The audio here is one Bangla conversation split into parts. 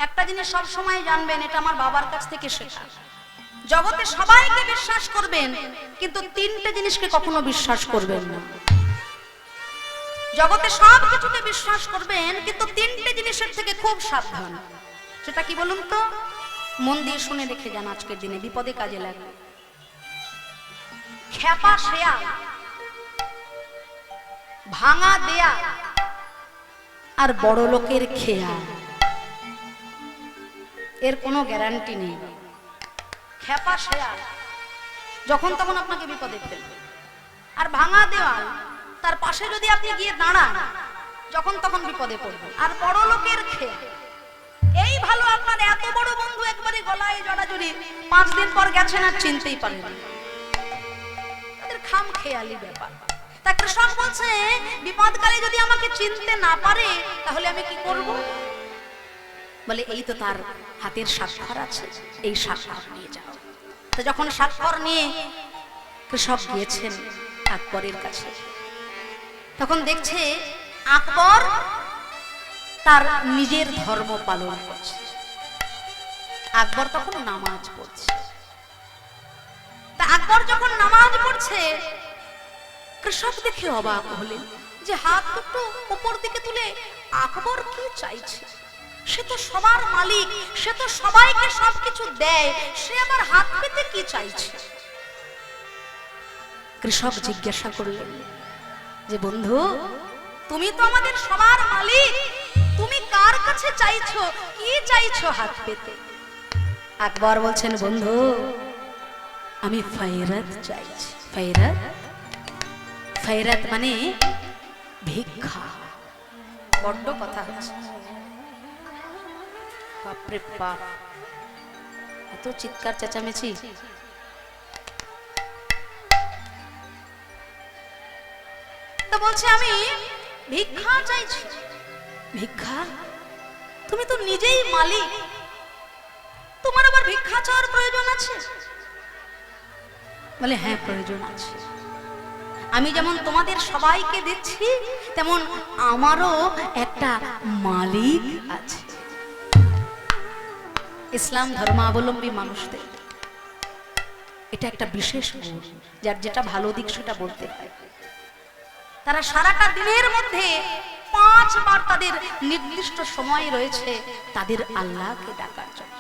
একটা জিনিস সব সময় জানবেন, এটা আমার বাবার কাছ থেকে শেখা। জগতে সবাইকে বিশ্বাস করবেন, কিন্তু তিনটে জিনিসকে কখনো বিশ্বাস করবেন না। জগতে সব কিছুকে বিশ্বাস করবেন, কিন্তু তিনটে জিনিসের থেকে খুব সাবধান। সেটা কি বলুন তো? মন দিয়ে শুনে রেখে যান, আজকের দিনে বিপদে কাজে লাগবে। খ্যাপা শেয়াল, ভাঙা দেয়া, আর বড় লোকের খেয়া। এর কোনো গ্যারান্টি নেই। খ্যাপা শেয়াল যখন তখন আপনাকে বিপদে ফেলবে, আর ভাঙা দেওয়াল, তার পাশে যদি আপনি গিয়ে দাঁড়ান যখন তখন বিপদে পড়বেন। আর বড় লোকের খেয়া, এই ভালো আপনার এত বড় বন্ধু একবারে গলায় জড়াজড়ি, 5 দিন পর গেছেন আর চিনতেই পারেন না। তাদের খাম খেয়ালি ব্যাপার। তা কৃষক বলছে, বিপদকালে যদি আমাকে চিনতে না পারে তাহলে আমি কি করব? বলে, এই তো তার হাতের স্বাক্ষর আছে, এই স্বাক্ষর নিয়ে যাও। তো যখন স্বাক্ষর নিয়ে কৃষক গিয়েছেন আকবরের কাছে, তখন দেখছে আকবর তার নিজের ধর্ম পালন করছে। আকবর তখন নামাজ পড়ছে। তা আকবর যখন নামাজ পড়ছে, কৃষক দেখে অবাক হলেন যে হাত দুটো উপর দিকে তুলে আকবর কি চাইছে? সে তো সবার মালিক, সে তো সবাইকে সবকিছু দেয়, সে আবার হাত পেতে কি চাইছে? কৃষক জিজ্ঞাসা করলেন যে, বন্ধু, তুমি তো আমাদের সবার মালিক, তুমি কার কাছে চাইছো, কি চাইছো হাত পেতে? আকবর বলছেন, বন্ধু, আমি ফায়রাত চাইছি। ফায়রাত, ফায়রাত মানে ভিক্ষা। বড্ড কথা হচ্ছে, বাপরে বাপ, এত চিৎকার চেঁচামেচি। তো বলছে, আমি ভিক্ষা চাইছি। ভিক্ষা? তুমি তো নিজেই মালিক, তোমার আবার ভিক্ষা চাওয়ার প্রয়োজন আছে? বলে, হ্যাঁ, প্রয়োজন আছে। আমি যেমন তোমাদের সবাইকে দিচ্ছি, তেমন আমারও একটা মালিক আছে। ইসলাম ধর্মাবলম্বী মানুষদের এটা একটা বিশেষ গুণ, যার যেটা ভালো দিক সেটা বলতে হয়। তারা সারাটা দিনের মধ্যে 5 বার তাদের নির্দিষ্ট সময় রয়েছে তাদের আল্লাহকে ডাকার জন্য।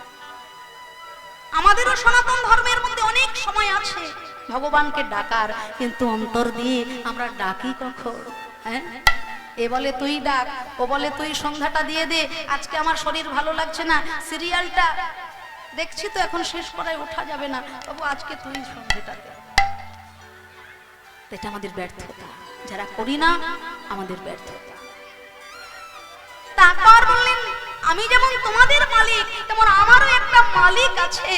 আমাদেরও সনাতন ধর্মের মধ্যে অনেক সময় আছে ভগবানকে ডাকার, কিন্তু অন্তর দিয়ে আমরা ডাকি কখন? হ্যাঁ, এ বলে তুই ডাক, ও বলে তুই সন্ধ্যাটা দিয়ে দে, আজকে আমার শরীর ভালো লাগছে না, সিরিয়ালটা দেখছি তো এখন শেষ করায় ওঠা যাবে না, বাবু আজকে তুই সন্ধ্যাটা দে। এটা আমাদের ব্যর্থতা, যারা করি না আমাদের ব্যর্থতা। তারপর বললেন, আমি যেমন তোমাদের মালিক, তেমন আমারও একটা মালিক আছে,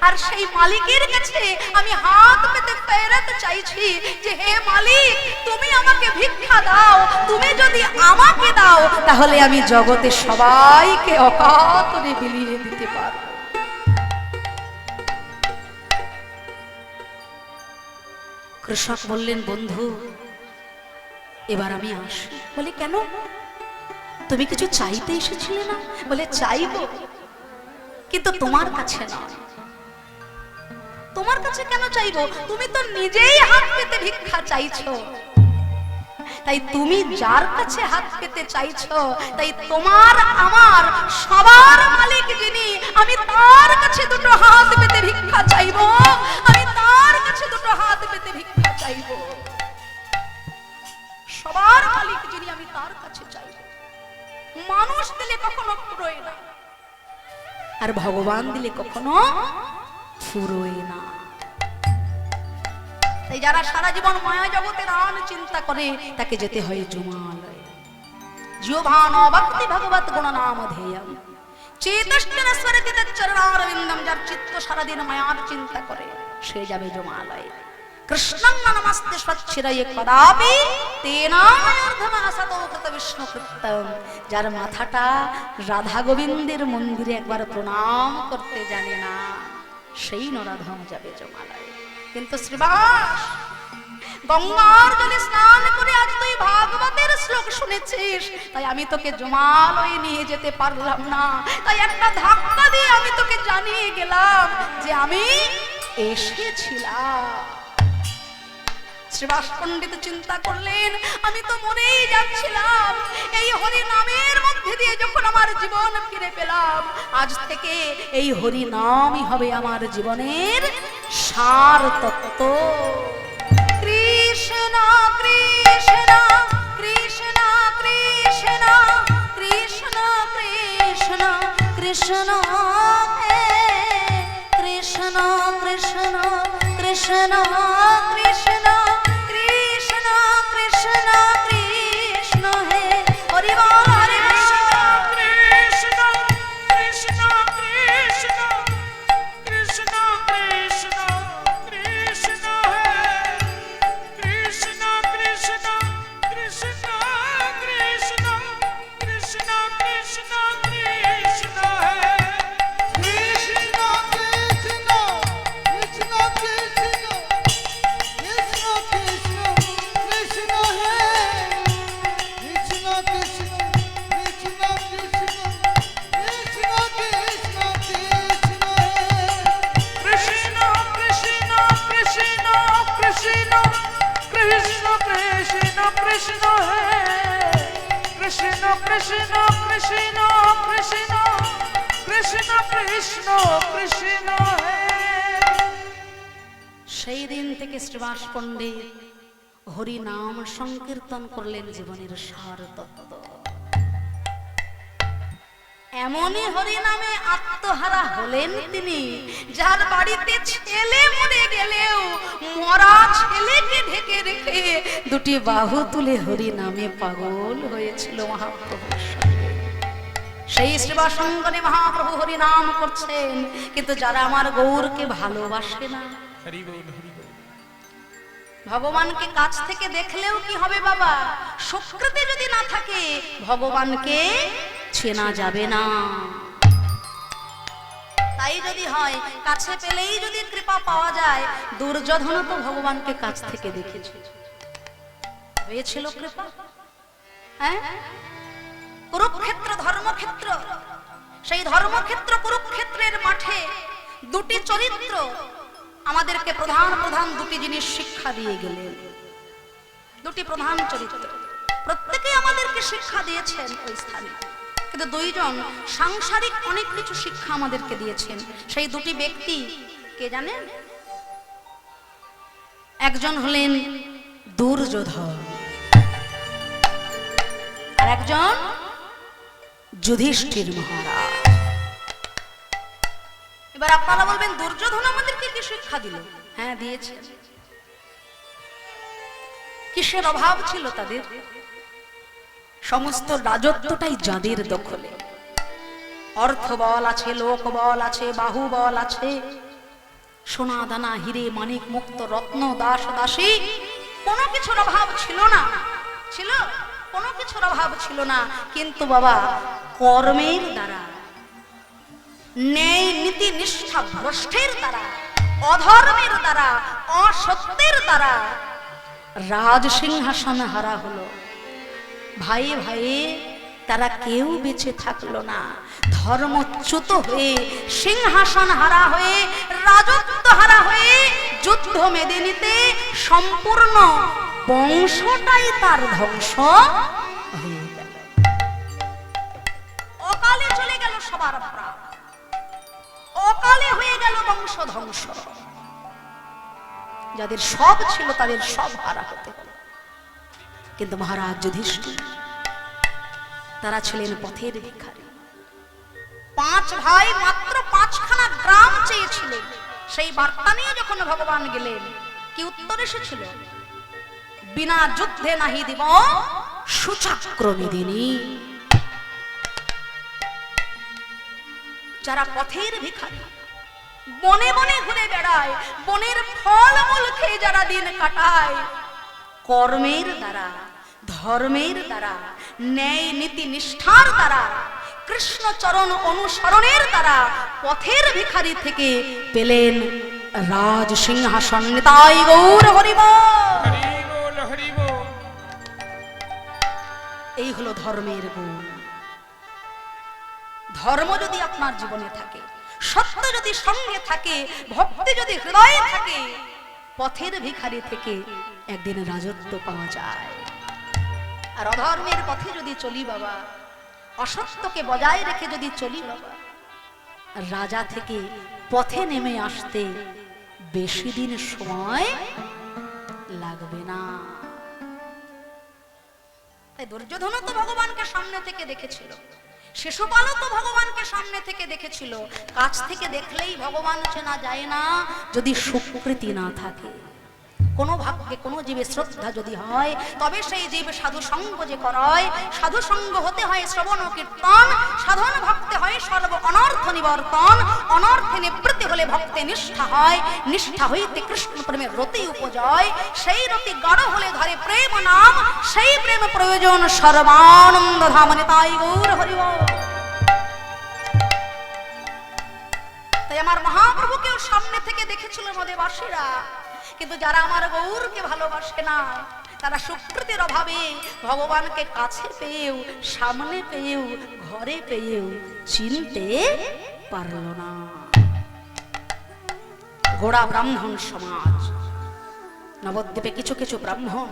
আর সেই মালিকের কাছে আমি হাত পেতে ফেরত চাইছি যে, হে মালিক, তুমি আমাকে ভিক্ষা দাও। তুমি যদি আমাকে দাও তাহলে আমি জগতে সবাইকে অকাতরে বিলিয়ে দিতে পারব। কৃষক বললেন, বন্ধু, এবার আমি আসি। বলে, কেন? তুমি কিছু চাইতে এসেছিলে না? বলে, চাইবো, কিন্তু তোমার কাছে নয়। তোমার কাছে কেন চাইবো? তুমি তো নিজেই হাত পেতে ভিক্ষা চাইছো। তাই তুমি যার কাছে হাত পেতে চাইছো, তাই তোমার আমার সবার মালিক যিনি, আমি তার কাছে দুটো হাত পেতে ভিক্ষা চাইবো। আমি তার কাছে দুটো হাত পেতে ভিক্ষা চাইবো। সবার মালিক যিনি, আমি তার কাছে চাইবো। মানুষ দিলে কখনো ফুরোয় না, আর ভগবান দিলে কখনো ফুরোয় না। তাই যারা সারা জীবন মায়া জগতের আন চিন্তা করে, তাকে যেতে হয় জুমালয়ে। জিহ্বান ভক্তি ভগবত গুণ নাম ধ্যেয়ম চেতশ্চন স্মরতি তচ্চরণারবিন্দম। যার চিত্ত সারাদিন মায়ার চিন্তা করে, সে যাবে জুমালয়ে। কৃষ্ণং নমস্তে স্বচ্ছিরয়ে কদাপি তেনায়র্ধমাসতো কৃত বিষ্ণু কৃত্যম। যার মাথাটা রাধা গোবিন্দের মন্দিরে একবার প্রণাম করতে জানে না, সেই নরাধম যাবে জমালয়ে। কিন্তু শ্রীবাস গঙ্গার জলে স্নান করে আজ তুই ভাগবতের শ্লোক শুনেছিস, তাই আমি তোকে জমালয়ে নিয়ে যেতে পারলাম না, তাই একটা ধাক্কা দিয়ে আমি তোকে জানিয়ে গেলাম যে আমি এসেছিলাম। শ্রীবাস পণ্ডিত চিন্তা করলেন, আমি তো মরেই যাচ্ছিলাম, এই হরি নামের মধ্যে দিয়ে যখন আমার জীবন ফিরে পেলাম, আজ থেকে এই হরি নামই হবে আমার জীবনের সার তত্ত্ব। কৃষ্ণ কৃষ্ণ কৃষ্ণ কৃষ্ণ কৃষ্ণ কৃষ্ণ কৃষ্ণ হে কৃষ্ণ কৃষ্ণ কৃষ্ণ কৃষ্ণ কৃষ্ণ কৃষ্ণ কৃষ্ণ হে হরি বল হরি কৃষ্ণ কৃষ্ণ কৃষ্ণ কৃষ্ণ কৃষ্ণ কৃষ্ণ হে কৃষ্ণ কৃষ্ণ কৃষ্ণ কৃষ্ণ কৃষ্ণ কৃষ্ণ কৃষ্ণ হে কৃষ্ণ কৃষ্ণ কৃষ্ণ কৃষ্ণ কৃষ্ণ কৃষ্ণ কৃষ্ণ হে কৃষ্ণ কৃষ্ণ কৃষ্ণ কৃষ্ণ কৃষ্ণ কৃষ্ণ কৃষ্ণ হে কৃষ্ণ কৃষ্ণ কৃষ্ণ কৃষ্ণ কৃষ্ণ কৃষ্ণ কৃষ্ণ হে কৃষ্ণ কৃষ্ণ কৃষ্ণ কৃষ্ণ কৃষ্ণ কৃষ্ণ কৃষ্ণ হে। সেই দিন থেকে শ্রীবাস পণ্ডিত হরি নাম সংকীর্তন করলেন জীবনের সার তত্ত্ব। এমনই হরি নামে আত্মহারা হলেন তিনি, যার বাড়িতে ছেলে মরে গেলেও মরা ছেলেকে ঢেকে রেখে দুটি বাহু তুলে হরি নামে পাগল হয়েছিল মহাপ্রভুর সঙ্গে। সেই শ্রীবাসঙ্গনে মহাপ্রভু হরি নাম করছেন, কিন্তু যারা আমার গৌরকে ভালোবাসে না, হরি বল হরি বল। ভগবানকে কাছ থেকে দেখলেও কি হবে বাবা, সুকৃতি যদি না থাকে ভগবানকে চেনা যাবে না। তাই যদি হয় কাছে পেলেই যদি কৃপা পাওয়া যায়, দুর্যোধন তো ভগবানকে কাছ থেকে দেখেছে, হয়েছিল কৃপা। হ্যাঁ, কুরুক্ষেত্র ধর্মক্ষেত্র, সেই ধর্মক্ষেত্র কুরুক্ষেত্রের মাঠে দুটি চরিত্র আমাদেরকে প্রধান প্রধান দুটি জিনিস শিক্ষা দিয়ে গেলেন। দুটি প্রধান চরিত্র প্রত্যেকেই আমাদেরকে শিক্ষা দিয়েছেন ওই স্থানে, কিন্তু দুইজন সাংসারিক অনেক কিছু শিক্ষা আমাদেরকে দিয়েছেন। সেই দুটি ব্যক্তি কে জানেন? একজন হলেন দুর্যোধন আর একজন যুধিষ্ঠির মহারাজ। এবার আপনারা বলবেন দুর্যোধন আমাদেরকে কি শিক্ষা দিল? হ্যাঁ, দিয়েছে। কিসের অভাব ছিল তাদের? সমস্ত রাজত্বটাই যাদের দখলে, অর্থ বল আছে, লোক বল আছে, বাহু বল আছে, সোনা দানা হিরে মানিক মুক্ত রত্ন দাস দাসী, কোনো কিছুর অভাব ছিল না। ছিল? কোনো কিছুর অভাব ছিল না। কিন্তু বাবা কর্মের দ্বারা, ন্যায় নীতি নিষ্ঠা ভ্রষ্টের দ্বারা, অধর্মের দ্বারা, অসত্যের দ্বারা রাজ সিংহাসন হারা হলো। ভাই ভাই তারা কেউ বেঁচে থাকলো না। ধর্মচ্যুত হয়ে, সিংহাসন হারা হয়ে, রাজত্ব হারা হয়ে যুদ্ধ মেদিনীতে সম্পূর্ণ বংশটাই তার ধ্বংস হয়ে গেল। অকালে চলে গেল সবার প্রাণ, অকালে হয়ে গেল বংশ ধ্বংস। যাদের সব ছিল তাদের সব হারা হতে হলো। কিন্তু মহারাজ যুধিষ্ঠির তারা ছিলেন পথের ভিখারী। 5 ভাই মাত্র 5খানা গ্রাম চেয়েছিলেন। সেই বার্তা নিয়ে যখন ভগবান গেলেন, কি উত্তর এসেছিল? বিনা যুদ্ধে নাহি দিব সুচক্র মেদিনী। যারা পথের ভিখারী, বনে বনে ঘুরে বেড়ায়, বনের ফল মূল খেয়ে যারা দিন কাটায়, কর্মের দ্বারা, ধর্মের দ্বারা, ন্যায় নীতি নিষ্ঠার দ্বারা, কৃষ্ণ চরণ অনুসরণের দ্বারা পথের ভিখারি থেকে পেলেন রাজ সিংহাসন। নিতাই গৌর হরি বল। এই হলো ধর্মের গুণ। ধর্ম যদি আপনার জীবনে থাকে, সত্য যদি সঙ্গে থাকে, ভক্তি যদি হৃদয়ে থাকে, পথের ভিখারি থেকে একদিন রাজত্ব পাওয়া যায়। আর অধর্মের পথে যদি চলি বাবা, অসত্যকে বজায় রেখে যদি চলি বাবা, রাজা থেকে পথে নেমে আসতে বেশি দিন সময় লাগবে না। তাই দুর্যোধনও তো ভগবানকে সামনে থেকে দেখেছিল, শিশুপালও তো ভগবানকে সামনে থেকে দেখেছিল। কাছ থেকে দেখলেই ভগবান চেনা যায় না যদি সুকৃতি না থাকে। কোন ভাগ্যে কোন জীবে শ্রদ্ধা যদি হয়, তবে সেই জীব সাধু সঙ্গ যে করায়। সাধু সঙ্গ হতে হয় শ্রবণ ও কীর্তন, সাধন ভক্তে হয় সর্ব অনর্থ নিবর্তন। অনর্থে নিবৃত্তি হলে ভক্তে নিষ্ঠা হয়, নিষ্ঠা হইতে কৃষ্ণ প্রেমের রতি উপজয়। সেই রতি গাঢ় হলে ধরে প্রেম নাম, সেই প্রেম প্রয়োজন সর্বানন্দ ধামনে তাই গৌর হরি বল। তাই আমার মহাপ্রভুকেও সামনে থেকে দেখেছিল নদেবাসীরা, কিন্তু যারা আমার গৌরকে ভালোবাসে না, তারা সুকৃতির অভাবে ভগবানকে কাছে পেয়েও, সামনে পেয়েও, ঘরে পেয়েও চিনতে পারল না। গোড়া ব্রাহ্মণ সমাজ, নবদ্বীপে কিছু কিছু ব্রাহ্মণ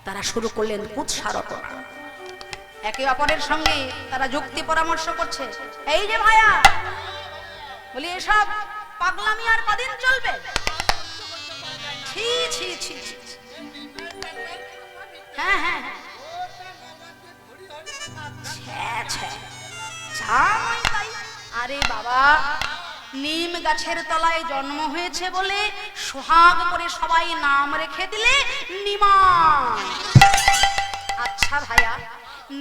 তারা শুরু করলেন কুৎসারটনা। একে অপরের সঙ্গে তারা যুক্তি পরামর্শ করছে। এই যে ভাইয়া, বলি এসব পাগলামি আর কদিন চলবে? ছি ছি ছি ছি। হ্যাঁ হ্যাঁ, আরে বাবা, নিম গাছের তলায় জন্ম হয়েছে বলে সোহাগ করে সবাই নাম রেখে দিলে নিমাই। আচ্ছা ভাইয়া,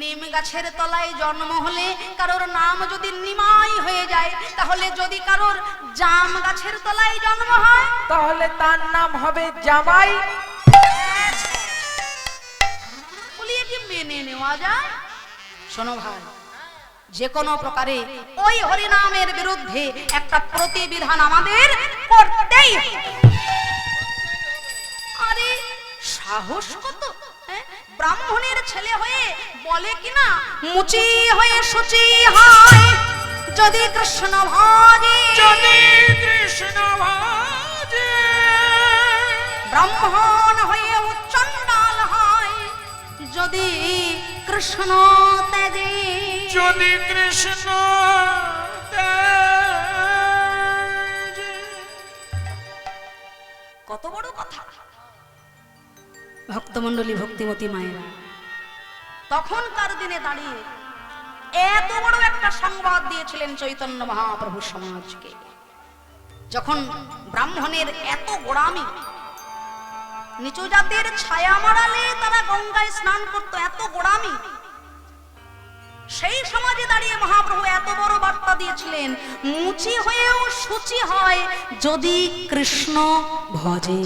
নিম গাছের তলায় জন্ম হলে কারোর নাম যদি নিমাই হয়ে যায়, তাহলে যদি কারোর জাম গাছের তলায় জন্ম হয় তাহলে তার নাম হবে জামাই। বলি কি মেনে নেওয়া যায়? শোনো ভাই, যে কোনো প্রকারে ওই হরিনামের বিরুদ্ধে একটা প্রতিবিধান আমাদের করতেই হবে। আরে সাহস কত! ব্রাহ্মণের ছেলে হয়ে বলে কিনা মুচি হয়ে শুচি হয় যদি কৃষ্ণ ভাজে, যদি কৃষ্ণ ভাজে। ব্রাহ্মণ হয়ে চণ্ডাল হয় যদি কৃষ্ণ তেজে, যদি কৃষ্ণ তেজে। কত বড় কথা! ভক্তমণ্ডলী, ভক্তিমতী মায়েরা, তখনকার দিনে দাঁড়িয়ে এত বড় একটা সংবাদ দিয়েছিলেন চৈতন্য মহাপ্রভু সমাজকে। যখন ব্রাহ্মণের এত গোড়ামি, নিচু জাতের ছায়া মারালে তারা গঙ্গায় স্নান করত, এত গোড়ামি, সেই সমাজে দাঁড়িয়ে মহাপ্রভু এত বড় বার্তা দিয়েছিলেন, মুচি হয়েও শুচি হয় যদি কৃষ্ণ ভজে,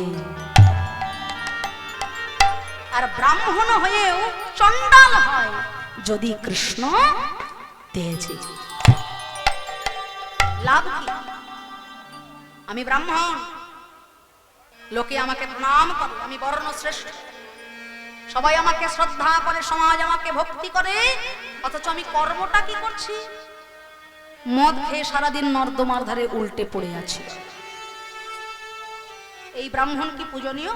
আর ব্রাহ্মণ হয়েও চণ্ডাল হয় যদি কৃষ্ণ তেজে। লাভ কি? আমি ব্রাহ্মণ, লোকে আমাকে প্রণাম করে, আমি বর্ণ শ্রেষ্ঠ, সবাই আমাকে শ্রদ্ধা করে, সমাজ আমাকে ভক্তি করে, অথচ আমি কর্মটা কি করছি? মদ খেয়ে সারাদিন নর্দমার ধারে উল্টে পড়ে আছি। এই ব্রাহ্মণ কি পূজনীয়?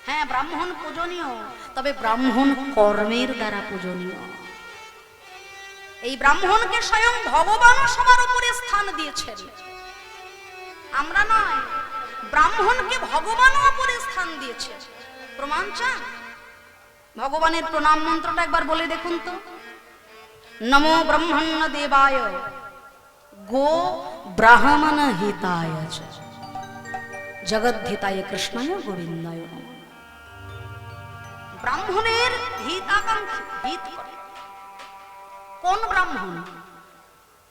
হ্যাঁ, ব্রাহ্মণ পূজনীয়, তবে ব্রাহ্মণ কর্মের দ্বারা পূজনীয়। এই ব্রাহ্মণকে স্বয়ং ভগবান সবার উপরে স্থান দিয়েছেন, আমরা নয়। ব্রাহ্মণকে ভগবান উপরে স্থান দিয়েছেন। প্রমাণ চান? ভগবানের প্রণাম মন্ত্রটা একবার বলে দেখুন তো। নমো ব্রহ্মণ্য দেবায় গো ব্রাহ্মণ হিতায় জগদ্ধিতায় কৃষ্ণায় গোবিন্দায়। ব্রাহ্মণের হিতাকাঙ্ক্ষী, হিত করে। কোন ব্রাহ্মণ?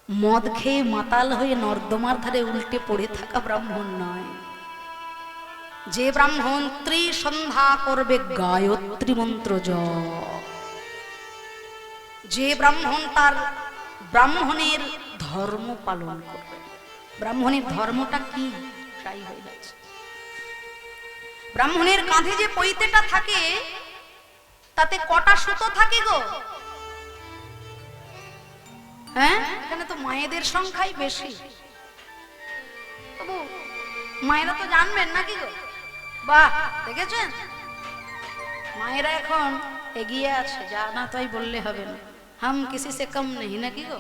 মদ খেয়ে মাতাল হয়ে নর্দমার ধারে উল্টে পড়ে থাকা ব্রাহ্মণ নয়। যে ব্রাহ্মণ ত্রিসন্ধ্যা করবে গায়ত্রী মন্ত্র জপ, যে ব্রাহ্মণ তার ব্রাহ্মণের ধর্ম পালন করবে। ব্রাহ্মণের ধর্মটা কি? প্রায় হয়ে যাচ্ছে। ব্রাহ্মণের কাঁধে যে পৈতেটা থাকে, তাতে কটা সুতো থাকে গো? হ্যাঁ, এখানে তো মায়েদের সংখ্যাই বেশি। তবু মায়েরা তো জানবেন নাকি গো? বাহ, দেখেছেন মায়েরা এখন এগিয়ে আছে, জানা তাই বললে হবে না, হাম কিসি সে কম নেই নাকি গো?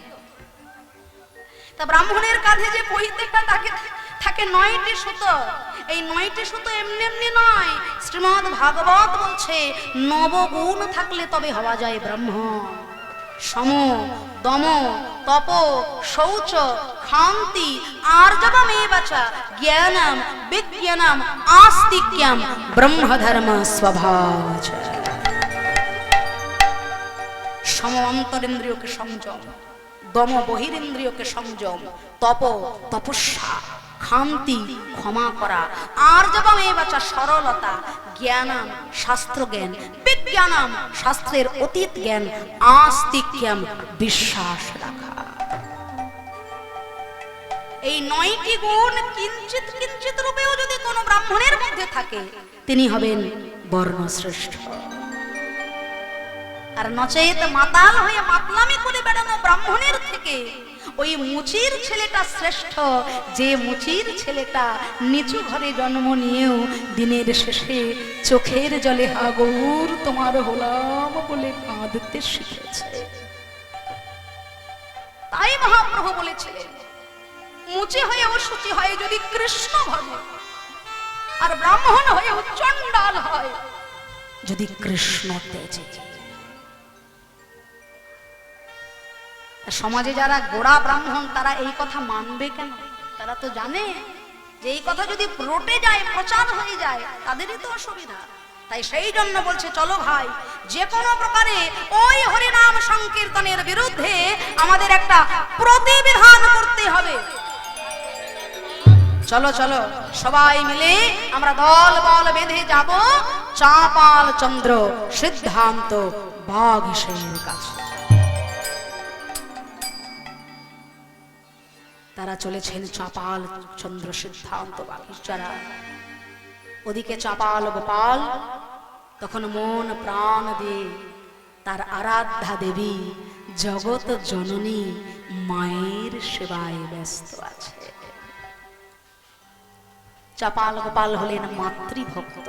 তা ব্রাহ্মণের কাঁধে যে পৈতেটা থাকে 9টি সুতো, এই 9টি সুতো এমনি এমনি নয়। শ্রীমদ্ ভাগবত বলছে নবগুণ থাকলে তবে হওয়া যায় ব্রাহ্মণ। সম, দম, তপ, শৌচ, ক্ষান্তি, আর্জবমেবচ জ্ঞানম বিজ্ঞানম আস্তিক্যম ব্রহ্মধর্ম স্বভাবচ। সম অন্তরেন্দ্রিয়কে সংযম, দম বহিরেন্দ্রিয়কে সংযম, তপ তপস্যা, ক্ষান্তি ক্ষমা করা, আর্জবমেবচ সরলতা, জ্ঞানম শাস্ত্র জ্ঞান, বিজ্ঞানম শাস্ত্রের অতীত জ্ঞান, আস্তিক্যম বিশ্বাস রাখা। এই 9টি গুণ কিঞ্চিত কিঞ্চিত রূপেও যদি কোনো ব্রাহ্মণের মধ্যে থাকে, তিনি হবেন বর্ণশ্রেষ্ঠ। আর নচেত মাতাল হয়ে মাতলামি করে বেড়ানো ব্রাহ্মণের থেকে ওই মুচির ছেলেটা শ্রেষ্ঠ, যে মুচির ছেলেটা নিচু ঘরে জন্ম নিয়েও দিনের শেষে চোখের জলে হাগৌর তোমার হলাম বলে কাঁদতে শিখেছে। তাই মহাপ্রভু বলেছিলেন মুচি হয়ে ও শুচি হয় যদি কৃষ্ণ ভজে, আর ব্রাহ্মণ হয়ে চণ্ডাল হয় যদি কৃষ্ণ তেজে। সমাজে যারা গোড়া ব্রাহ্মণ তারা এই কথা মানবে কেন? তারা তো জানে যে এই কথা যদি রটে যায়, প্রচার হয়ে যায়, তাদেরই তো অসুবিধা। তাই সেই জন্য বলছে চলো ভাই, যে কোনো প্রকারে ওই হরিনাম সংকীর্তনের বিরুদ্ধে আমাদের একটা প্রতিবিধান করতে হবে। চলো চলো সবাই মিলে আমরা দল বল বেঁধে যাব চাঁপাল চন্দ্র সিদ্ধান্ত বাগীশের কাছে। তারা চলেছেন চাপাল চন্দ্র সিদ্ধান্ত বাগীশারা। ওদিকে চাপাল গোপাল তখন মন প্রাণ দিয়ে তার আরাধ্যা দেবী জগৎ জননী মায়ের সেবায় ব্যস্ত আছে। চাপাল গোপাল হলেন মাতৃভক্ত।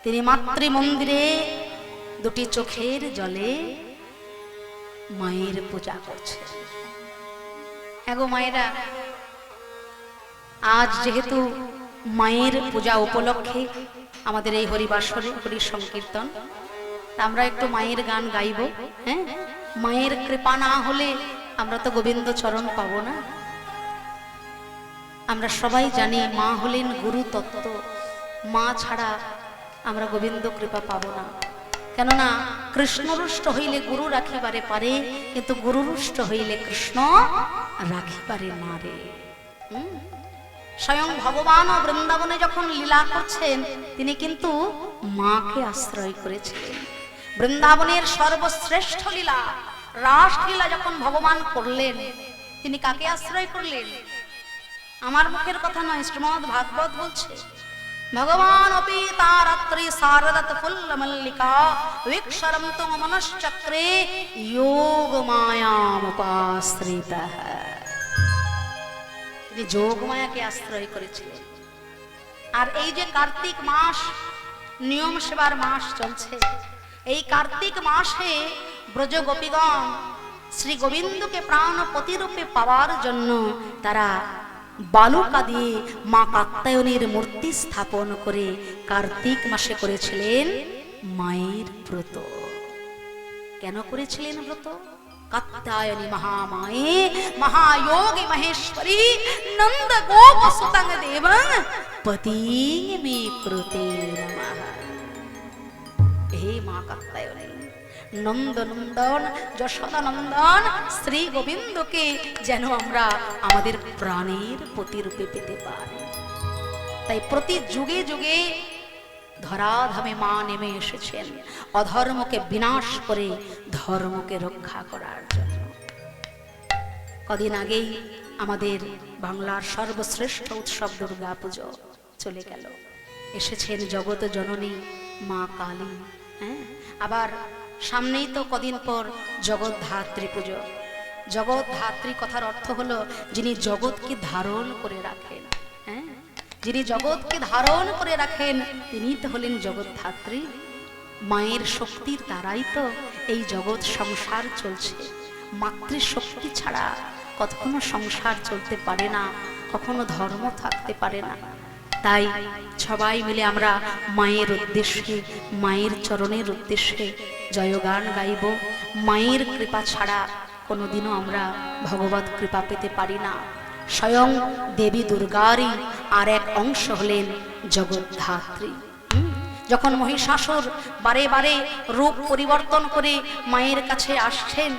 তিনি মাতৃ মন্দিরে দুটি চোখের জলে মায়ের পূজা করছে। হ্যাঁ গো মায়েরা, আজ যেহেতু মায়ের পূজা উপলক্ষে আমাদের এই হরিবাসরে হরি সংকীর্তন, আমরা একটু মায়ের গান গাইব। হ্যাঁ, মায়ের কৃপা না হলে আমরা তো গোবিন্দ চরণ পাবো না। আমরা সবাই জানি মা হলেন গুরু তত্ত্ব, মা ছাড়া আমরা গোবিন্দ কৃপা পাবো না। কেননা কৃষ্ণরুষ্ট হইলে গুরু রাখিবারে পারে, কিন্তু গুরুরুষ্ট হইলে কৃষ্ণ রাখিবারে না রে। স্বয়ং ভগবান ও বৃন্দাবনে যখন লীলা করছেন তিনি কিন্তু মাকে আশ্রয় করেছিলেন। বৃন্দাবনের সর্বশ্রেষ্ঠ লীলা রাসলীলা যখন ভগবান করলেন তিনি কাকে আশ্রয় করলেন? আমার মুখের কথা নয়, শ্রীমদ্ ভাগবত বলছে ভগবান অপি তারাত্রি শারদত ফুল্ল মল্লিকা বিক্ষরন্ত মনশ্চক্রে যোগ মায়ামুপাশ্রিতঃ। তিনি যোগ মায়াকে আশ্রয় করেছিলেন। আর এই যে কার্তিক মাস নিয়ম সেবার মাস চলছে, এই কার্তিক মাসে ব্রজ গোপীগণ শ্রী গোবিন্দকে প্রাণপতি রূপে পাওয়ার জন্য তারা বালুকা দিয়ে মা কাত্যায়নীর মূর্তি স্থাপন করে কার্তিক মাসে করেছিলেন মায়ের ব্রত। কেন করেছিলেন ব্রত? কাত্যায়নী মহামায়ে মহায়োগী মহেশ্বরী নন্দ গোপ সুতং দেবং পতি মে কৃতে নমঃ। হে মা কাত্যায়নী, নন্দনন্দন যশোদানন্দন শ্রী গোবিন্দকে যেন আমরা আমাদের প্রাণের প্রতিরূপে পেতে পারি। তাই প্রতি যুগে যুগে ধরাধামে মা নেমে এসেছেন অধর্মকে বিনাশ করে ধর্মকে রক্ষা করার জন্য। কদিন আগেই আমাদের বাংলার সর্বশ্রেষ্ঠ উৎসব দুর্গা পুজো চলে গেল। এসেছেন জগৎ জননী মা কালী, হ্যাঁ, আবার সামনেই তো কদিন পর জগদ্ধাত্রী পুজো। জগদ্ধাত্রী কথার অর্থ হলো যিনি জগৎকে ধারণ করে রাখেন। হ্যাঁ, যিনি জগৎকে ধারণ করে রাখেন তিনি তো হলেন জগদ্ধাত্রী। মায়ের শক্তির দ্বারাই তো এই জগৎ সংসার চলছে। মাতৃশক্তি ছাড়া কখনো সংসার চলতে পারে না, কখনো ধর্ম থাকতে পারে না। তাই সবাই মিলে আমরা মায়ের উদ্দেশ্যে, মায়ের চরণের উদ্দেশ্যে জয়গান গাইব। মায়ের কৃপা ছাড়া কোনোদিনও আমরা ভগবত কৃপা পেতে পারি না। স্বয়ং দেবী দুর্গারই আর এক অংশ হলেন জগদ্ধাত্রী। যখন মহিষাসুর বারে বারে রূপ পরিবর্তন করে মায়ের কাছে আসছেন,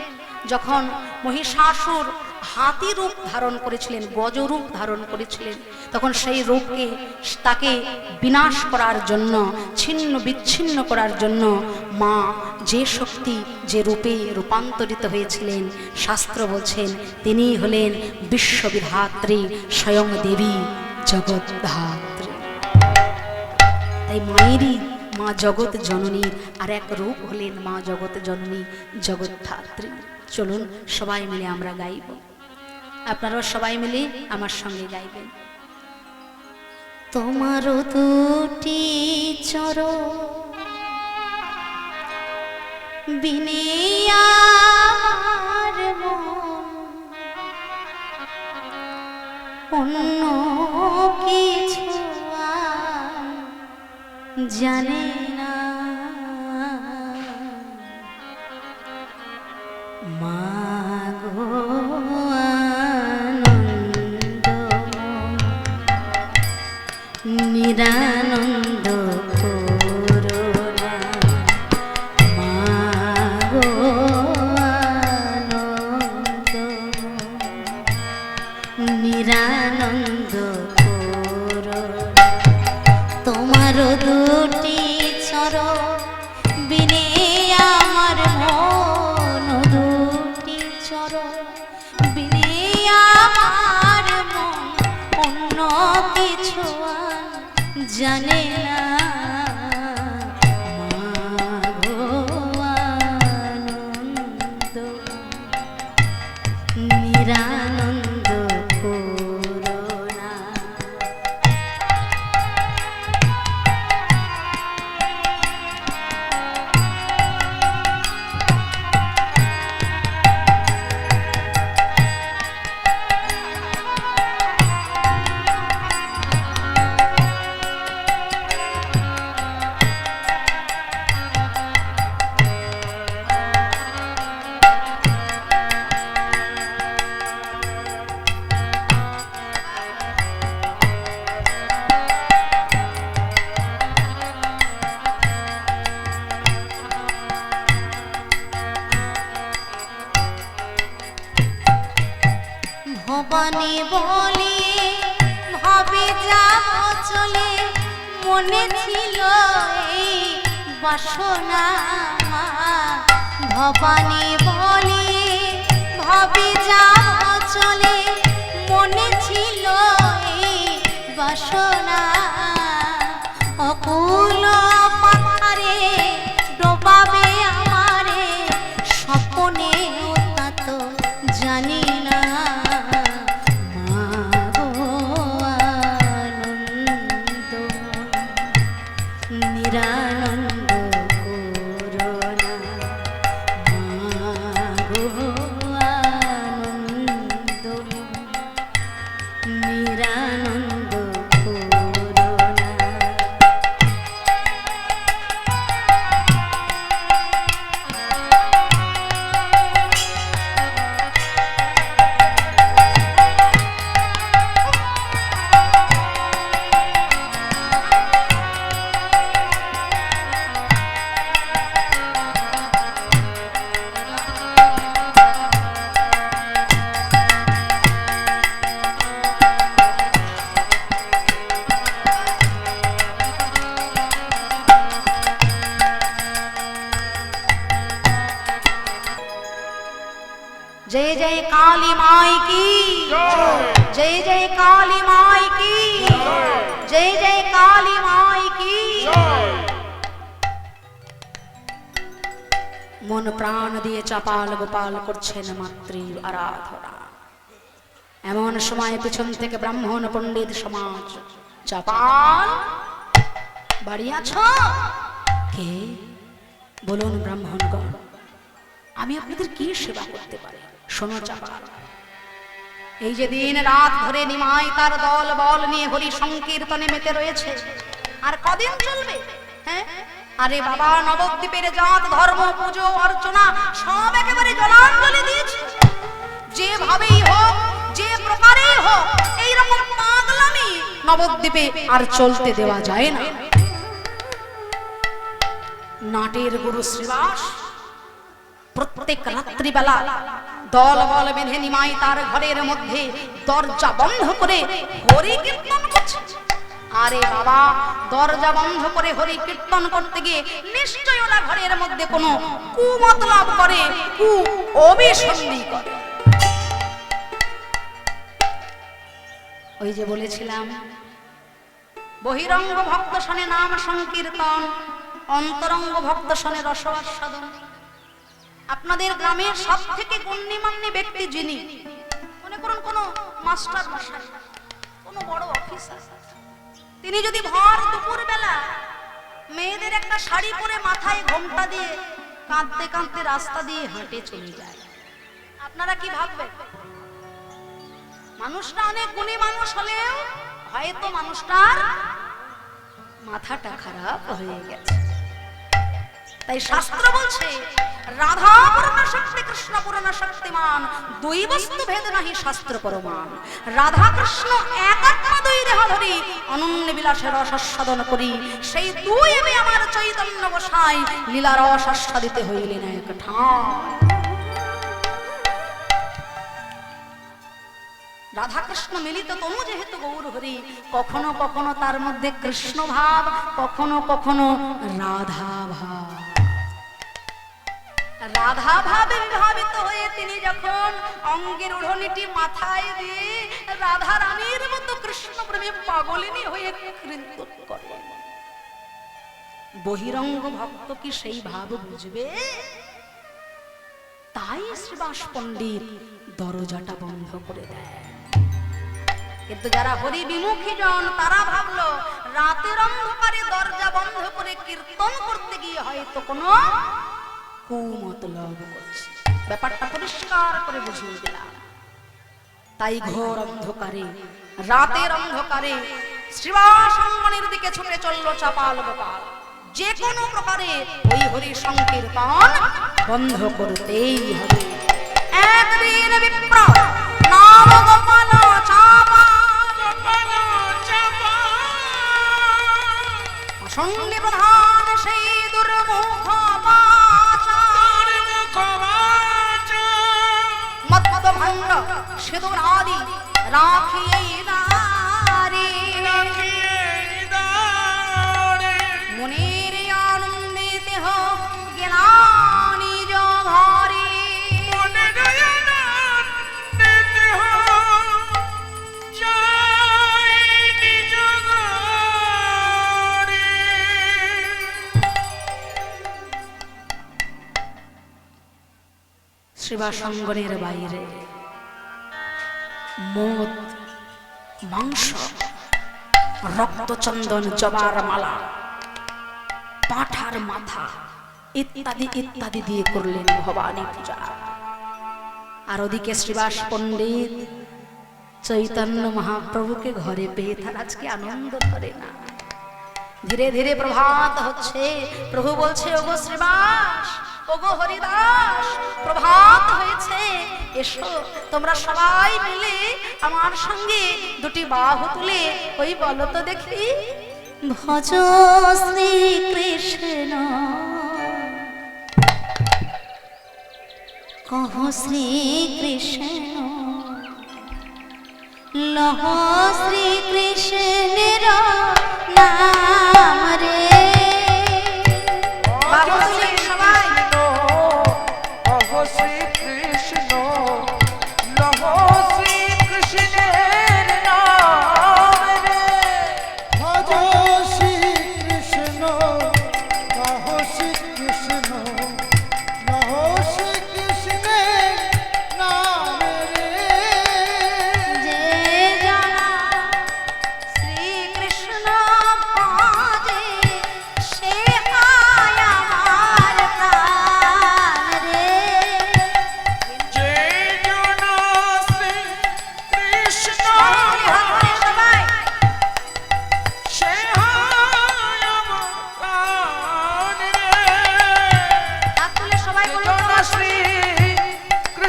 যখন মহিষাসুর হাতি রূপ ধারণ করেছিলেন, গজরূপ ধারণ করেছিলেন, তখন সেই রূপকে তাকে বিনাশ করার জন্য, ছিন্ন বিচ্ছিন্ন করার জন্য মা যে শক্তি, যে রূপে রূপান্তরিত হয়েছিলেন, শাস্ত্র বলছেন তিনি হলেন বিশ্ববিধাত্রী, স্বয়ং দেবী জগদ্ধাত্রী। তাই মায়েরই, মা জগৎ জননীর আর এক রূপ হলেন মা জগৎ জননী জগদ্ধাত্রী। চলুন সবাই মিলে আমরা গাইব, আপনারাও সবাই মিলে আমার সঙ্গে গাইবেন। তোমারও দুটি চরণ বিনে আমার মন অন্য কিছু জানে না। মাগো আনন্দ নিরানন্দ করুণা, মাগো আনন্দ নিরানন্দ করুণা। তোমার দুটি চরণ বিনে আমার মন, দুটি চরণ বিনে আমার মন অন্য কিছু জানে না। মাগো আনন্দ নিরানন্দ করুণা। ভবানী বলি ভাবে যাব চলে, মনে ছিল এই বাসনা। ভবানী বলি ভাবে যাব চলে, মনে ছিল এই বাসনা। অকুল পাথারে ডোবাবে আমারে, স্বপ্নে তা তো জানি না। নিরানন্দ করুণা, মাগো আনন্দ নিরানন্দ করুণা। जय जय काली माई की, जय जय काली माई की, जय जय काली माई की। মন প্রাণ দিয়ে চাপাল গোপাল করছেন মাতৃর আরাধনা। এমন সময় পিছন থেকে ব্রাহ্মণ পণ্ডিত সমাজ, চাপাল বাড়ি আছো? কে? বলুন ব্রাহ্মণগণ, আমি আপনাদের কি সেবা করতে পারি? শোনো চাপাল, এই যে দিন রাত ধরে নিমাই তার দল বল নিয়ে হরি সংকীর্তনে মেতে রয়েছে, আর কদিন চলবে? হ্যাঁ, আরে বাবা, নবদ্বীপের জাত ধর্ম পুজো অর্চনা সব একেবারে জলাঞ্জলি দিয়েছে। যেভাবেই হোক, যে প্রকারেই হোক, এইরকম পাগলামি নবদ্বীপে আর চলতে দেওয়া যায় না। নাটের গুরু শ্রীবাস প্রত্যেক রাত্রিবেলা দল বল বেঁধে নিমাই তার ঘরের মধ্যে দরজা বন্ধ করে হরি কীর্তন করছে। আরে বাবা, দরজা বন্ধ করে হরি কীর্তন করতে গিয়ে নিশ্চয় ওরা ঘরের মধ্যে কোনো কুমতলব করে, কু অভিসন্ধি করে। ওই যে বলেছিলাম, বহিরঙ্গ ভক্ত শনে নাম সংকীর্তন, অন্তরঙ্গ ভক্ত শনে রস আস্বাদন। আপনাদের গ্রামের সব থেকে গণ্যমান্য ব্যক্তি যিনি, মনে করুন কোনো মাস্টার মশাই, কোনো বড় অফিসার, তিনি যদি ভর দুপুর বেলা মেয়েদের একটা শাড়ি পরে মাথায় ঘোমটা দিয়ে কাঁদতে কাঁদতে রাস্তা দিয়ে হেঁটে চলে যায়, আপনারা কি ভাববেন? মানুষটা অনেক গুণী মানুষ হলেও হয়তো মানুষটার মাথাটা খারাপ হয়ে গেছে। তাই শাস্ত্র বলছে, রাধা পূর্ণ শক্তি কৃষ্ণ পূর্ণ শক্তিমান, দুই বস্তু ভেদ নাহি শাস্ত্র প্রমাণ। রাধা কৃষ্ণ এক আত্মা দুই দেহ ধরি, অনন্য বিলাসে রস আস্বাদন করি। সেই দুই আমি আমার চৈতন্য গোসাই, লীলা রস আস্বাদিতে হইলেন এক ঠাঁই। রাধা কৃষ্ণ মিলিত তনু যেহেতু গৌর হরি, কখনো কখনো তার মধ্যে কৃষ্ণ ভাব, কখনো কখনো রাধা ভাব। রাধা ভাবে বিভাবিত হয়ে তিনি যখন অঙ্গের ওড়নিটি মাথায় দিয়ে রাধা রানীর মতো কৃষ্ণ প্রেমে পাগলিনী হয়ে কীর্তন করেন, বহিরঙ্গ ভক্ত কি সেই ভাব বুঝবে? তাই শ্রীবাস পণ্ডিত দরজাটা বন্ধ করে দেয়। কিন্তু যারা হরি বিমুখী জন, তারা ভাবলো রাতের অন্ধকারে দরজা বন্ধ করে কীর্তন করতে গিয়ে হয়তো কোনো কুমতলব করছে। ব্যাপারটা পরিষ্কার করে বুঝিয়ে দিলাম। তাই ঘোর অন্ধকারে, রাতের অন্ধকারে শ্রীবাস অঙ্গনের দিকে ছুটে চললো চাপাল গোপাল। যে কোনো প্রকারে ওই হরি সংকীর্তন বন্ধ করতেই হবে। একদিন বিপ্র নাম গোপাল সঙ্গে প্রধান সেই দুর্মুখ মদ্য ভণ্ড সিঁদুর আদি রাখিয়ে নারী, মনের আনন্দিত হোক জ্ঞানী ঘরে। শ্রীবাস অঙ্গনের বাইরে মদ, মাংস, রক্তচন্দন, জবার মালা, পাঁঠার মাথা ইত্যাদি ইত্যাদি দিয়ে করলেন ভবানী পূজা। আর ওদিকে শ্রীবাস পণ্ডিত চৈতন্য মহাপ্রভুকে ঘরে পেয়ে তার আজকে আনন্দ ধরে না। ধীরে ধীরে প্রভাত হচ্ছে, প্রভু বলছে, ওগো শ্রীবাস, ওগো হরিদাস, প্রভাত হয়েছে, এসো তোমরা সবাই মিলে আমার সঙ্গে দুটি বাহু তুলে ওই বলো তো দেখি, ভজ শ্রী কৃষ্ণ, কহ শ্রী কৃষ্ণ, লহ শ্রী কৃষ্ণের নাম রে। বাহু তুলে সবাই শ্রী কৃষ্ণ, লহ শ্রী কৃষ্ণের নাম রে। ভজ শ্রী কৃষ্ণ, কহ শ্রী কৃষ্ণ, নহ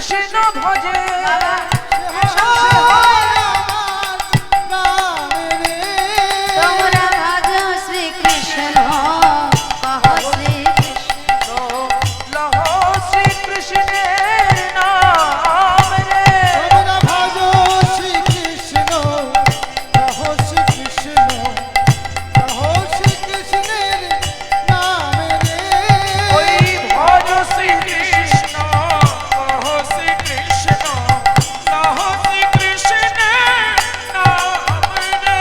কৃষ্ণ ভজে সে হয় আমার প্রাণ রে। তোমরা ভাজো শ্রীকৃষ্ণ কহ শ্রীকৃষ্ণ লহ শ্রীকৃষ্ণের নাম রে। তোমরা ভাজো শ্রীকৃষ্ণ, কহ শ্রীকৃষ্ণ, কহ শ্রীকৃষ্ণের নাম রে। ওই ভজ শ্রীকৃষ্ণ কহ শ্রীকৃষ্ণ লহ শ্রীকৃষ্ণের নাম রে।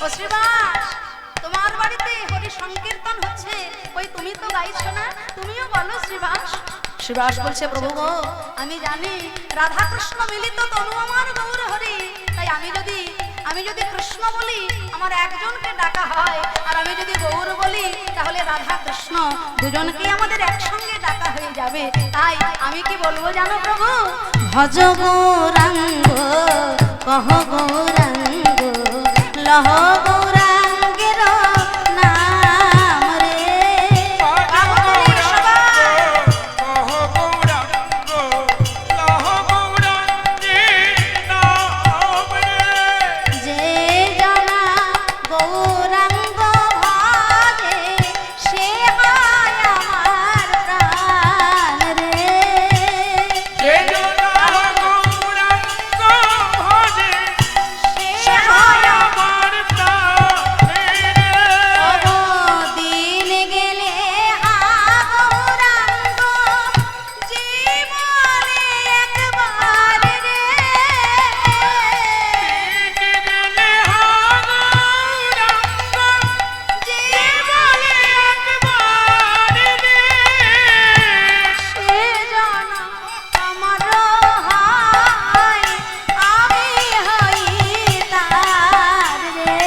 ও শ্রীবাস, তোমার বাড়িতে হরি সংকীর্তন হচ্ছে, ওই তুমি তো গাইছো না, তুমিও বলো শ্রীবাস। শ্রীবাস বলছে, প্রভু গো, আমি জানি রাধা কৃষ্ণ মিলিত তনু আমার গৌর হরি, তাই আমি যদি কৃষ্ণ বলি আমার একজনকে ডাকা হয়, আর আমি যদি গৌর বলি তাহলে রাধা কৃষ্ণ দুজনকে আমাদের একসঙ্গে ডাকা হয়ে যাবে। তাই আমি কি বলবো জানো প্রভু? ভজ গৌরাঙ্গ কহ গৌরাঙ্গ লহ গৌরাঙ্গের নাম রে। যে জনা গৌরাঙ্গ ভাজে সে হয় আমার প্রাণ রে। সে হয় দিন গেলে গৌরাঙ্গ জীবনে একবার রে। জীবনে সে জানা আমার হয়, আমি হই তার রে।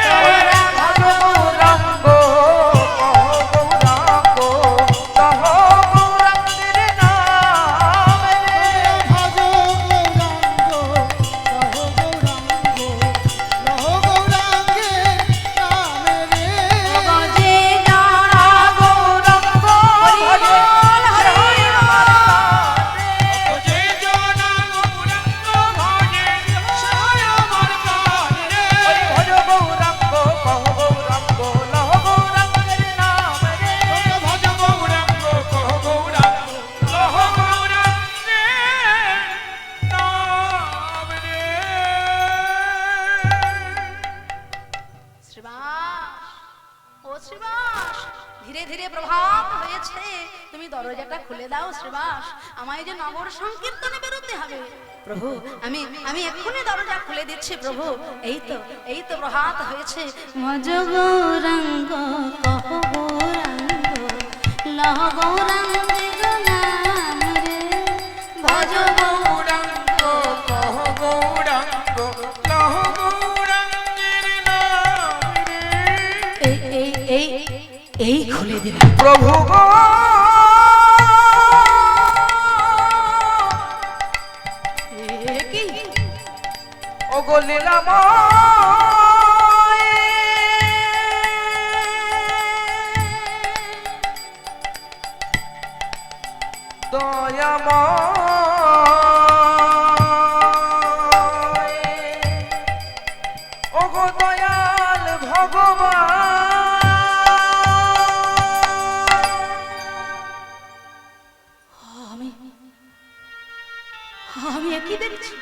তোরা ভজ গৌরাঙ্গ কহ গৌরাঙ্গ লহ গৌরাঙ্গের নাম রে। ভজ গৌরাঙ্গ, কহ গৌরাঙ্গ, লহ গৌরাঙ্গের নাম রে। যে জানা গৌরাঙ্গ হরি বল হরি বল। ভজ গৌরাঙ্গ কহ গৌরাঙ্গ লহ গৌরাঙ্গের নাম রে। ভজ শ্রীবাস, ও শ্রীবাস, ধীরে ধীরে প্রভাত হয়েছে, তুমি দরজাটা খুলে দাও শ্রীবাস, আমায় যে নগর সংকীর্তনে বেরোতে হবে। প্রভু, আমি এক্ষুনি দরজা খুলে দিচ্ছি প্রভু। এই তো প্রভাত হয়েছে। ভজ গৌরাঙ্গ কহ গৌরাঙ্গ লহ গৌরাঙ্গের নাম রে। ভজ গৌরাঙ্গ কহ গৌরাঙ্গ লহ গৌরাঙ্গের নাম রে। এই খুলে দিলাম প্রভু গো কি ও গো লীলাময় দয়াময় ও গো দয়াল ভগবান আমি একই দেখছি,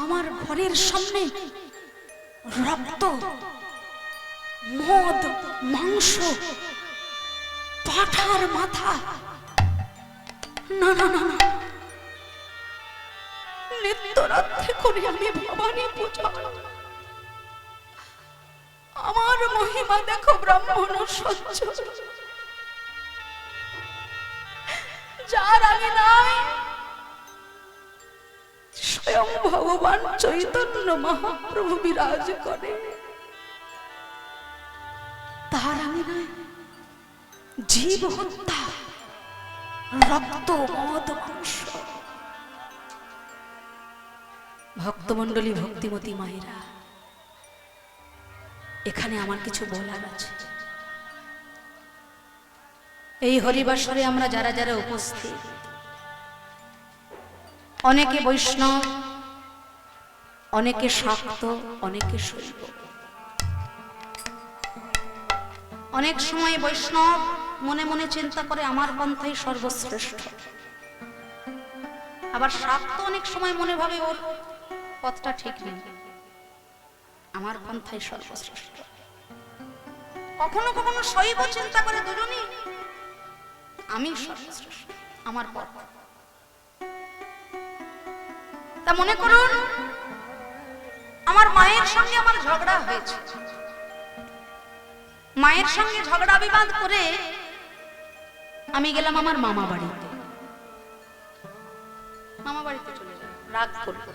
আমার ঘরের সামনে রক্ত, মদ, মাংস, পাঠার মাথা। না না না না, নিত্যরাত্রে করে আমি ভবানী পূজা। আমার মহিমা দেখো ব্রাহ্মণ সহ্য, যার আগে নাই স্বয়ং ভগবান চৈতন্য মহাপ্রভু বিরাজ করে, তার আগে নাই জীব হত্যা, রক্ত, মদ, মাংস। ভক্তমণ্ডলী, ভক্তিমতী মায়েরা, এখানে আমার কিছু বলার আছে। এই হরিবাসরে আমরা যারা যারা উপস্থিত, অনেকে বৈষ্ণব, অনেকে শাক্ত, অনেকে শৈব। অনেক সময় বৈষ্ণব মনে মনে চিন্তা করে আমার পন্থাই সর্বশ্রেষ্ঠ, আবার শাক্ত অনেক সময় মনে ভাবে ওর পথটা ঠিক নেই, আমার পন্থাই সর্বশ্রেষ্ঠ। কখনো কখনো শৈব চিন্তা করে দুজনই আমি সর্বশ্রেষ্ঠ, আমার পথ। তা মনে করুন আমার মায়ের সঙ্গে আমার ঝগড়া হয়েছে, মায়ের সঙ্গে ঝগড়া বিবাদ করে আমি গেলাম আমার মামা বাড়িতে, মামা বাড়িতে চলে গেলাম রাগ করব।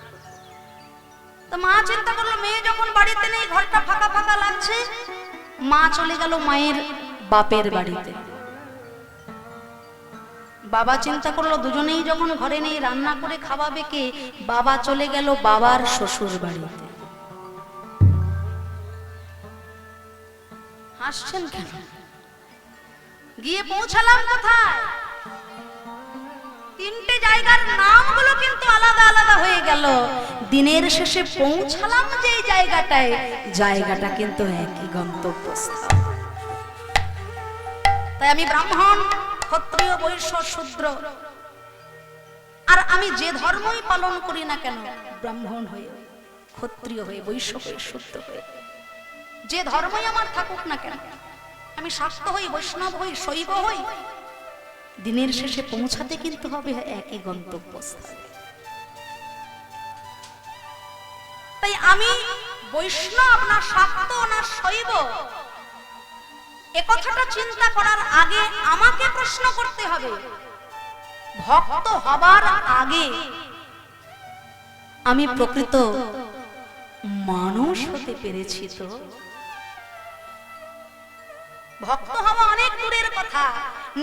তো মা চিন্তা করলো মেয়ে যখন বাড়িতে নেই, ঘরটা ফাঁকা ফাঁকা লাগছে, মা চলে গেল মায়ের বাপের বাড়িতে। বাবা চিন্তা করলো দুজনেই যখন ঘরে নেই, রান্না করে খাওয়াবে কে? বাবা চলে গেল বাবার শ্বশুর বাড়িতে। হাসছেন কেন? গিয়ে পৌঁছালাম কোথায়? তিনটে জায়গার নামগুলো কিন্তু আলাদা আলাদা হয়ে গেল, দিনের শেষে পৌঁছালাম যে জায়গাটায়, জায়গাটা কিন্তু একই গন্তব্যস্থল। তাই আমি ব্রাহ্মণ, ক্ষত্রিয়, বৈশ্য, শূদ্র, আর আমি যে ধর্মই পালন করি না কেন, ব্রাহ্মণ হয়ে, ক্ষত্রিয় হয়ে, বৈশ্য হয়ে, শূদ্র হয়ে, যে ধর্মই আমার থাকুক না কেন, আমি শাক্ত হই, বৈষ্ণব হই, শৈব হই, দিনের শেষে পৌঁছাতে কিন্তু হবে একই গন্তব্যস্থলে। তাই আমি বৈষ্ণব না শাক্ত না শৈব, একথাটা চিন্তা করার আগে আমাকে প্রশ্ন করতে হবে, ভক্ত হবার আগে আমি প্রকৃত মানুষ হতে পেরেছি তো? ভক্ত হওয়া অনেক দূরের কথা,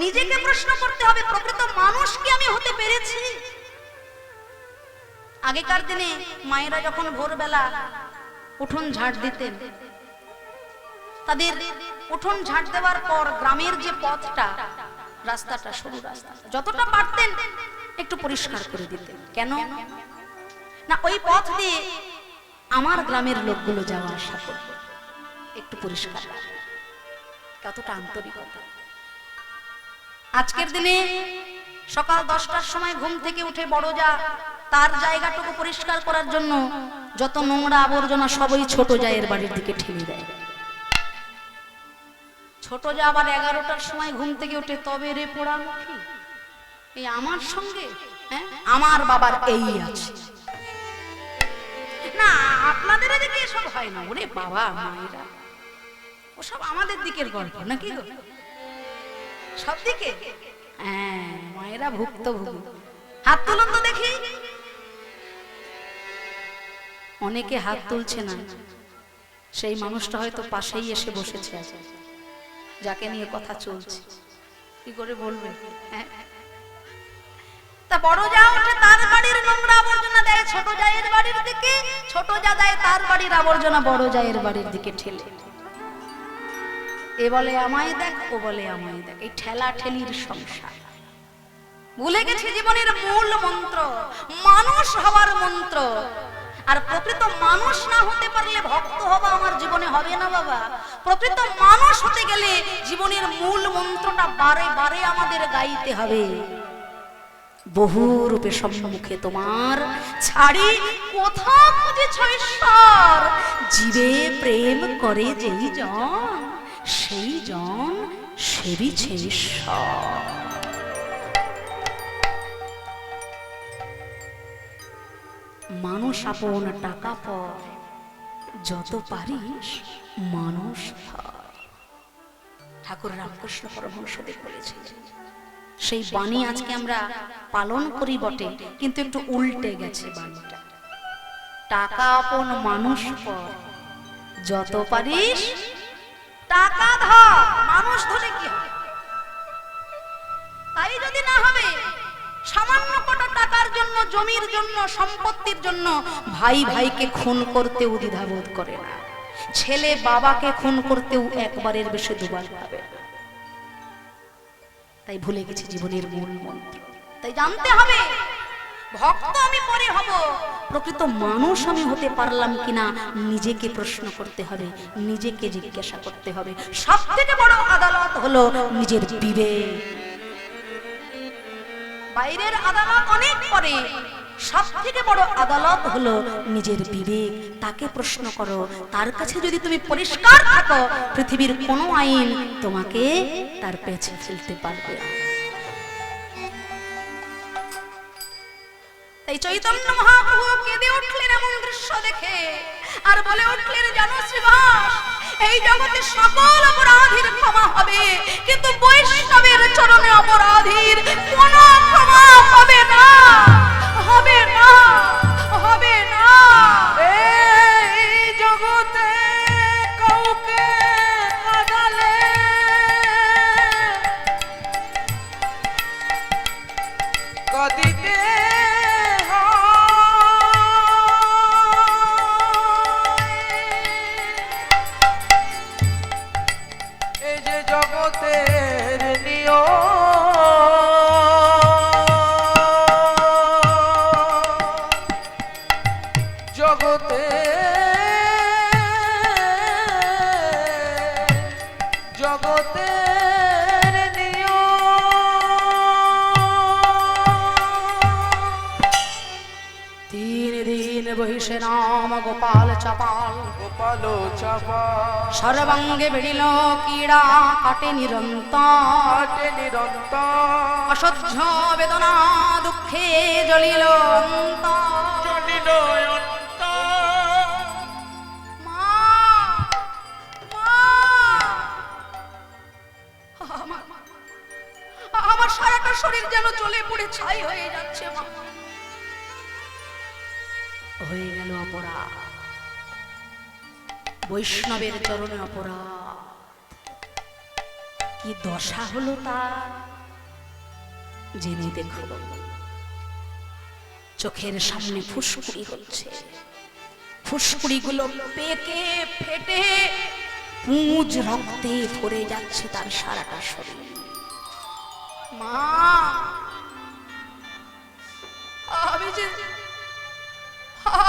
নিজেকে প্রশ্ন করতে হবে প্রকৃত মানুষ কি আমি হতে পেরেছি? আগেকার দিনে মায়েরা যখন ভোরবেলা উঠোন ঝাড় দিতেন, তাদের উঠোন ঝাড় দেওয়ার পর গ্রামের যে পথটা, রাস্তাটা, সরু রাস্তা, যতটা পারতেন একটু পরিষ্কার করে দিতেন। কেন না? ওই পথ দিয়ে আমার গ্রামের লোকগুলো যাওয়া আসা করবে, একটু পরিষ্কার। কতটা আন্তরিকতা! আজকের দিনে সকাল 10টার সময় ঘুম থেকে উঠে বড় যা তার জায়গাটুকু পরিষ্কার করার জন্য যত নোংরা আবর্জনা সবই ছোট জায়ের বাড়ির দিকে ঠেলে দেয়। ছোট যা আবার 11টার সময় ঘুম থেকে উঠে, তবে রে পোড়ামুখী, এই আমার সঙ্গে আমার বাবার এই আছে না, আপনাদের এদিকে এসব হয় না। ওরে বাবা, মায়েরা ওসব আমাদের দিকের গল্প নাকি গো? সব দিকে হ্যাঁ, মায়েরা ভুক্তভোগী। হাত তুলুন তো দেখি। অনেকে হাত তুলছে না, সেই মানুষটা হয়তো পাশেই এসে বসেছে আছে, যাকে নিয়ে কথা চলছে। কি করে বলবে? হ্যাঁ, তা বড় যা ওঠে তার বাড়ির নোংরা আবর্জনা দেয় ছোট জায়ের বাড়ির দিকে, ছোট যা দেয় তার বাড়ির আবর্জনা বড় জায়ের বাড়ির দিকে ঠেলে। এ বলে আমায় দেখ, ও বলে আমায় দেখ, এই ঠেলা ঠেলির সংসার। ভুলে গেছি জীবনের মূল মন্ত্র, মানুষ হওয়ার মন্ত্র। আর প্রকৃত মানুষ না হতে পারলে ভক্ত হওয়া আমার জীবনে হবে না বাবা। প্রকৃত মানুষ হতে গেলে জীবনের মূল মন্ত্রটা বারে বারে আমাদের গাইতে হবে। বহু রূপে সম্মুখে তোমার ছাড়ি কোথা খুঁজেছ ঈশ্বর, জীবে প্রেম করে যেই জন, সেই জন সেবিছে ঈশ্বর। মানুষ আপন টাকা পর, যত পারিস মানুষ হয়। ঠাকুর রামকৃষ্ণ পরমহংসদেব বলেছিলেন, সেই বাণী আজকে আমরা পালন করি বটে, কিন্তু একটু উল্টে গেছে বাণীটা। টাকা আপন মানুষ পর, যত পারিস টাকা ধর। মানুষ ধরে কি হবে? তাই যদি না হবে, সামান্য কটা টাকার জন্য, জমির জন্য, সম্পত্তির জন্য ভাই ভাইকে খুন করতে দ্বিধাবোধ করে না। ছেলে বাবাকে খুন করতেও একবারের বেশি দুবার ভাবে না। তাই ভুলে গেছি জীবনের মূল মন্ত্র। তাই জানতে হবে ভক্ত আমি পরে হব, প্রকৃত মানুষ আমি হতে পারলাম কিনা নিজেকে প্রশ্ন করতে হবে, নিজেকে জিজ্ঞাসা করতে হবে। সব থেকে বড় আদালত হলো নিজের বিবেক। বাইরের আদালত অনেক পরে, সব থেকে বড় আদালত হলো নিজের বিবেক। তাকে প্রশ্ন করো, তার কাছে যদি তুমি পরিষ্কার থাকো, পৃথিবীর কোনো আইন তোমাকে তার পেছে ফেলতে পারবে না। তাই চৈতন্য মহাপ্রভু কেঁদে উঠলেন এমন দৃশ্য দেখে, আর বলে উঠলেন, জানো শ্রীবাস, এই জগতে সকল অপরাধীর ক্ষমা হবে, কিন্তু বৈষ্ণবের চরণে অপরাধীর কোনো ক্ষমা হবে না, হবে না, হবে না। এই জগতে কাউকে কাঁদালে কাঁদিতে এই যে জগতের নিয়ম, জগতে জগতের তিন দিন বহিষে নাম গোপাল চাপাল, গোপাল চাপা সর্বাঙ্গে বেড়িল কীড়া কাটে নিরন্তর, কাটে নিরন্তর, অসহ্য বেদনা দুঃখে জ্বলিল অন্তর। জ্বলিল অন্তর। মা, মা, আমার সারাটা শরীর যেন জ্বলে পুড়ে ছাই হয়ে যাচ্ছে। মা, হয়ে গেল অপরাধ, বৈষ্ণবের চরণে অপরাধ। কি দশা হলো তার জেনে দেখো। চোখের সামনে ফুসকুড়ি হচ্ছে, ফুসকুড়িগুলো পেকে ফেটে পুঁজ রক্তে ভরে যাচ্ছে তার সারাটা শরীর। মা,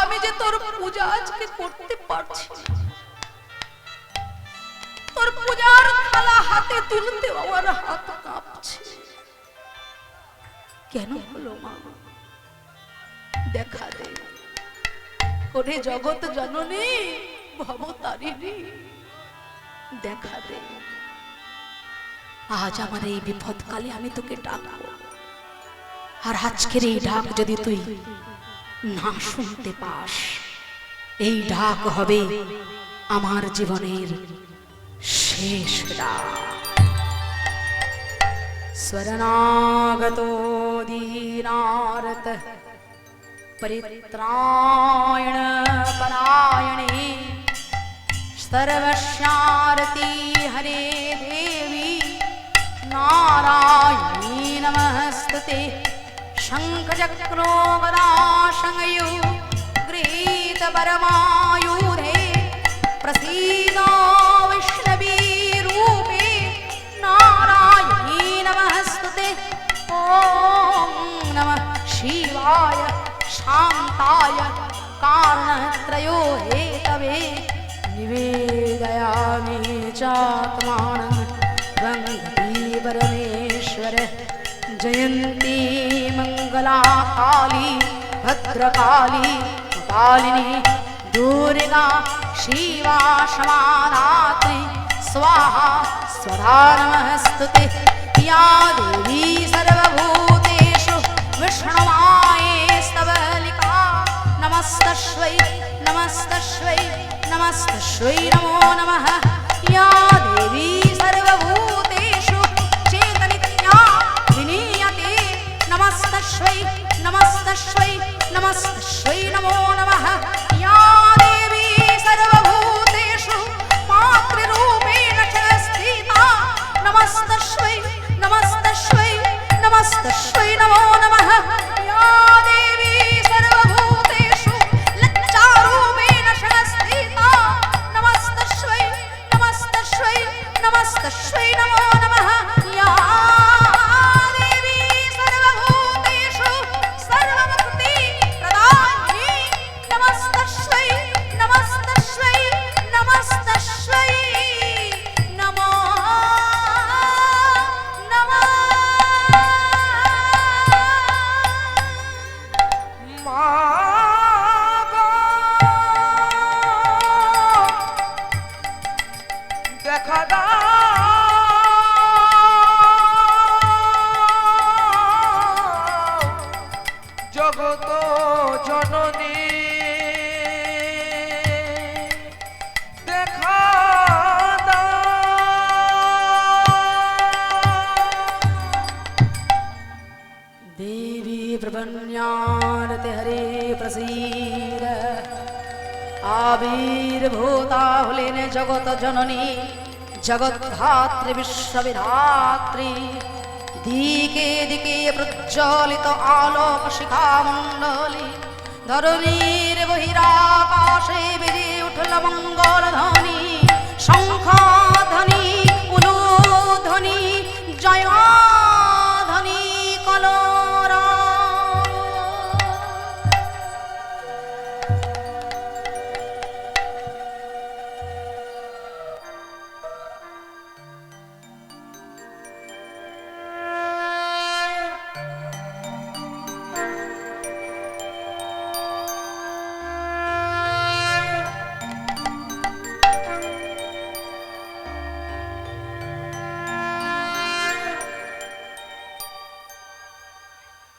আমি যে তোর পূজা আজকে করতে পারছি না, তোর পূজার থালা হাতে তুলতে আমার হাত কাঁপছে। কেন হলো মা? দেখা দে। ওরে জগৎ জননী ভবতারিণী, দেখা দে। আজ আমার এই বিপদকালে আমি তোকে ডাকবো, আর আজকের এই ডাক যদি তুই না শুনতে পাস, এই ডাক হবে আমার জীবনের শেষ ডাক। স্বরনাগতো দীনারত পরিত্রায়ণ পরায়ণে সর্বস্যারতি হরে দেবী নারায়ণী নমস্তুতে। শঙ্খ চক্रो গদা সংয়ু গৃহীত পরমাयुधे प्रसीद वैष्णवी रूपे नारायणी नमस्ते। ओम नमः शिवाय शांताय कारणत्रयो हेतवे निवेदयामि चात्मानं गंगती परमेश्वर। जयंती मंगला काली भद्रकाली कालिनी दुर्गा शिवा क्षमाधात्री स्वाहा स्वधा नमस्तुते। या देवी सर्वभूतेषु विष्णुमायेस्तवलिका नमस्तस्यै नमस्तस्यै नमस्तस्यै नमो नमः। या देवी सर्वभूतेषु चेतनित्या विनीयते नमस्तस्यै नमस्तस्यै नमस्तस्यै नमो नमः। या देवी सर्वभूतेषु मातृरूपेण च स्थिता नमस्तस्यै नमस्तस्यै नमस्तस्यै नमो नमः। या देवी सर्वभूतेषु लज्जारूपेण च स्थिता नमस्तस्यै দেখা দাও জগত জননী দেখা দাও देवी प्रपन्यानते हरे प्रसीद आविर्भूताहुलेन जगत जननी जगद्धात्री विश्वविधात्री दिके दिके प्रज्वलित आलोक शिखामण्डली धरणीर बहिराकाशे विधि उठल मंगल ध्वनि